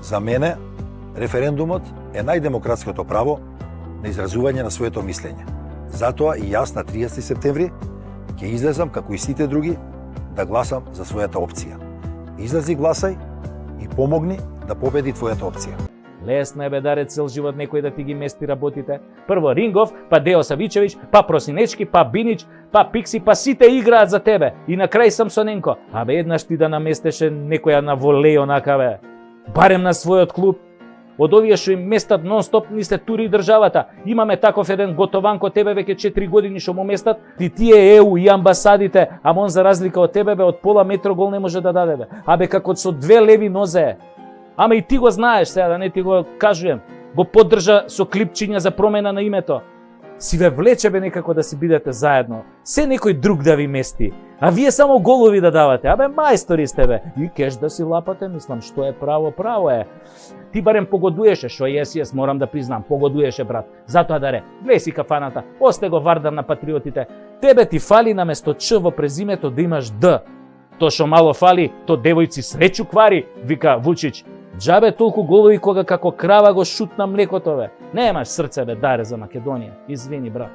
За мене, референдумот е најдемократското право на изразување на своето мислење. Затоа и јас на 30 септември ќе излезам, како и сите други, да гласам за својата опција. Излези, гласај и помогни да победи твојата опција. Лесно е бедаре цел живот некој да ти ги мести работите. Прво Рингов, па Део Савичевич, па Просинечки, па Бинич, па Пикси, па сите играат за тебе. И на крај Самсоненко. Еднаш ти да наместеше некоја на волеј онакаве. Барем на својот клуб. Од овие што им местат нон-стоп, ни се тури државата. Имаме таков еден Готованко, тебе веќе 4 години што му местат. Тие ЕУ и амбасадите, ама он за разлика од тебе од пола метро гол не може да даде. Како со 2 леви нозе. Ама и ти го знаеш, сега да не ти го кажувам. Го поддржа со клипчиња за промена на името. Си ве влече некако да си бидете заедно. Се некој друг да ви мести. А вие само голови да давате. Мајстори сте бе. И кеш да си лапате, мислам, што е право, право е. Ти барем погодуеше, што јес, морам да признам, погодуеше, брат. Затоа даре, глеј си кафаната, осте го Вардар на патриотите. Тебе ти фали наместо Ч во презимето да имаш Д. То што мало фали, то девојци среќу квари, вика Вучич. Джабе толку голови кога како крава го шутна млекото бе. Немаш срце бе, даре за Македонија. Извини, брат.